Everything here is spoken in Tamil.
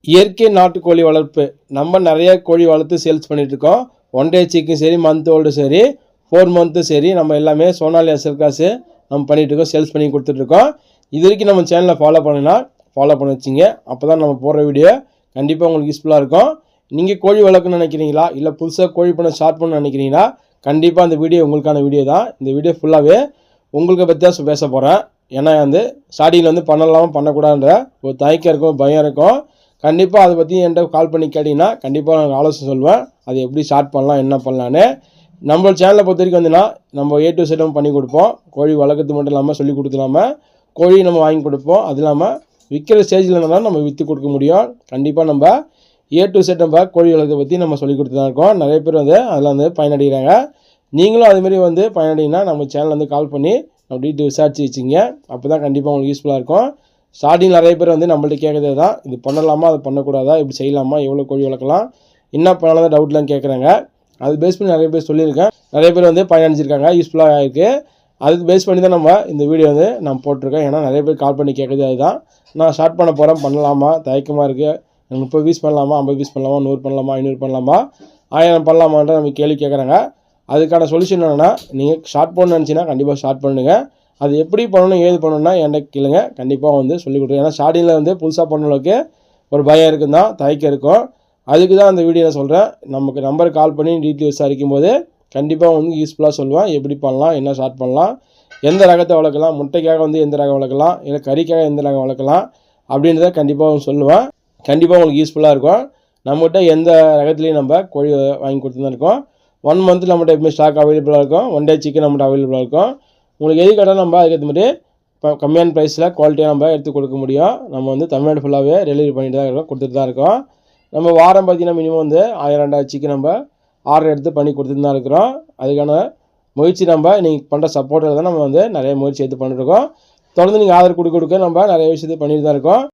இயற்கை நாட்டுக்கோழி வளர்ப்பு நம்ம நிறைய கோழி வளர்த்து சேல்ஸ் பண்ணிகிட்ருக்கோம். 1 டே சிக்கன் சரி, மந்த் ஓல்டு சரி, 4 மந்த்து சரி, நம்ம எல்லாமே சோனாலியா செல்காசு நம்ம பண்ணிகிட்ருக்கோம், சேல்ஸ் பண்ணி கொடுத்துட்ருக்கோம். இது வரைக்கும் நம்ம சேனலை ஃபாலோ பண்ணினா ஃபாலோ பண்ணி வச்சிங்க. அப்போ தான் நம்ம போடுற வீடியோ கண்டிப்பாக உங்களுக்கு யூஸ்ஃபுல்லாக இருக்கும். நீங்கள் கோழி வளர்க்கணும்னு நினைக்கிறீங்களா, இல்லை புதுசாக கோழி பண்ண ஸ்டார்ட் பண்ண நினைக்கிறீங்களா, கண்டிப்பாக அந்த வீடியோ உங்களுக்கான வீடியோ தான். இந்த வீடியோ ஃபுல்லாகவே உங்களுக்கு பற்றி தான் பேச போகிறேன். ஏன்னா ஸ்டார்டிங்கில் பண்ணலாமா பண்ணக்கூடாதுன்ற ஒரு தயக்கம் இருக்கும், பயம் இருக்கும். கண்டிப்பாக அதை பற்றி என்கிட்ட கால் பண்ணி கேட்டிங்கன்னா கண்டிப்பாக நான் ஆலோசனை சொல்வேன். அது எப்படி ஸ்டார்ட் பண்ணலாம், என்ன பண்ணலான்னு. நம்ம சேனலை பொறுத்த வரைக்கும் நம்ம A to Z பண்ணி கொடுப்போம். கோழி வளர்க்குறது மட்டும் இல்லாமல் சொல்லி கொடுத்துலாமல் கோழி நம்ம வாங்கி கொடுப்போம். அது இல்லாமல் விற்கிற ஸ்டேஜில் இருந்தாலும் நம்ம விற்று கொடுக்க முடியும். கண்டிப்பாக நம்ம A to Z நம்ம கோழி வளர்க்கறதை பற்றி நம்ம சொல்லி கொடுத்து தான் இருக்கோம். நிறைய பேர் அதில் பயனடைகிறாங்க. நீங்களும் அதுமாரி பயனடைங்கன்னா நம்ம சேனலில் கால் பண்ணி நம்ம டீட்டெயில் விசாரிச்சு வச்சிங்க. அப்போ தான் கண்டிப்பாக உங்களுக்கு யூஸ்ஃபுல்லாக இருக்கும். ஸ்டார்டிங் நிறைய பேர் நம்மள்ட்ட கேட்குறது தான், இது பண்ணலாமா, அது பண்ணக்கூடாதா, இப்படி செய்யலாமா, எவ்வளோ கோழி வளர்க்கலாம், என்ன பண்ணலாம் தான் டவுட்லாம் கேட்குறாங்க. அது பேஸ் பண்ணி நிறைய பேர் சொல்லியிருக்கேன். நிறைய பேர் பயனடைஞ்சிருக்காங்க, யூஸ்ஃபுல்லாக ஆகிருக்கு. அதுக்கு பேஸ் பண்ணி தான் நம்ம இந்த வீடியோ நான் போட்டிருக்கேன். ஏன்னா நிறைய பேர் கால் பண்ணி கேட்குறது அதுதான். நான் ஸ்டார்ட் பண்ண போகிறேன், பண்ணலாமா, தயக்கமாக இருக்குது, 30 பீஸ் பண்ணலாமா, 50 பீஸ் பண்ணலாமா, 100 பண்ணலாமா, 500 பண்ணலாமா, 1000 பண்ணலாமான்ற நம்ம கேள்வி கேட்குறாங்க. அதுக்கான சொல்யூஷன் என்னென்னா, நீங்கள் ஸ்டார்ட் பண்ணணும்னு நினச்சின்னா கண்டிப்பாக ஸ்டார்ட் பண்ணுங்கள். அது எப்படி பண்ணணும், ஏது பண்ணணும்னா என்கிட்ட கேளுங்க, கண்டிப்பாக சொல்லிக் கொடுங்க. ஏன்னா ஸ்டார்டிங்கில் புதுசாக பண்ணளவுக்கு ஒரு பயம் இருக்கும் தான், தயக்கம் இருக்கும். அதுக்கு தான் அந்த வீடியோ நான் சொல்கிறேன். நமக்கு நம்பருக்கு கால் பண்ணி டீட்டெயில் விசாரிக்கும் போது கண்டிப்பாக யூஸ்ஃபுல்லாக சொல்லுவேன். எப்படி பண்ணலாம், என்ன ஸ்டார்ட் பண்ணலாம், எந்த ரகத்தை வளர்க்கலாம், முட்டைக்காக எந்த ரகம் வளர்க்கலாம், இல்லை கறிக்காக எந்த ரகம் வளர்க்கலாம் அப்படின்றத கண்டிப்பாக சொல்லுவேன். கண்டிப்பாக உங்களுக்கு யூஸ்ஃபுல்லாக இருக்கும். நம்மகிட்ட எந்த ரகத்துலேயும் நம்ம கோழி வாங்கி கொடுத்து தான் இருக்கோம். 1 மந்த்தில் நம்மகிட்ட எப்பவுமே ஸ்டாக் அவைலபிளாக இருக்கும். 1 டே சிக்கன் நம்மகிட்ட அவைலபிளாக இருக்கும். உங்களுக்கு எது கேட்டாலும் நம்ம அதுக்கேற்ற மாதிரி இப்போ கம்மியான ப்ரைஸில் குவாலிட்டியாக நம்ம எடுத்து கொடுக்க முடியும். நம்ம தமிழ்நாடு ஃபுல்லாகவே டெலிவரி பண்ணிட்டு தான் இருக்கோம், கொடுத்துட்டு தான் இருக்கோம். நம்ம வாரம் பார்த்திங்கன்னா மினிமம் 1000-2000 சிக்கன் நம்ம ஆர்டர் எடுத்து பண்ணி கொடுத்துட்டு தான் இருக்கிறோம். அதுக்கான முயற்சி நம்ம நீங்கள் பண்ணுற சப்போர்ட்டில் தான் நம்ம நிறைய முயற்சி எடுத்து பண்ணிட்டுருக்கோம். தொடர்ந்து நீங்கள் ஆதரவு கொடுக்க நம்ம நிறைய விஷயத்தை பண்ணிட்டு தான் இருக்கோம்.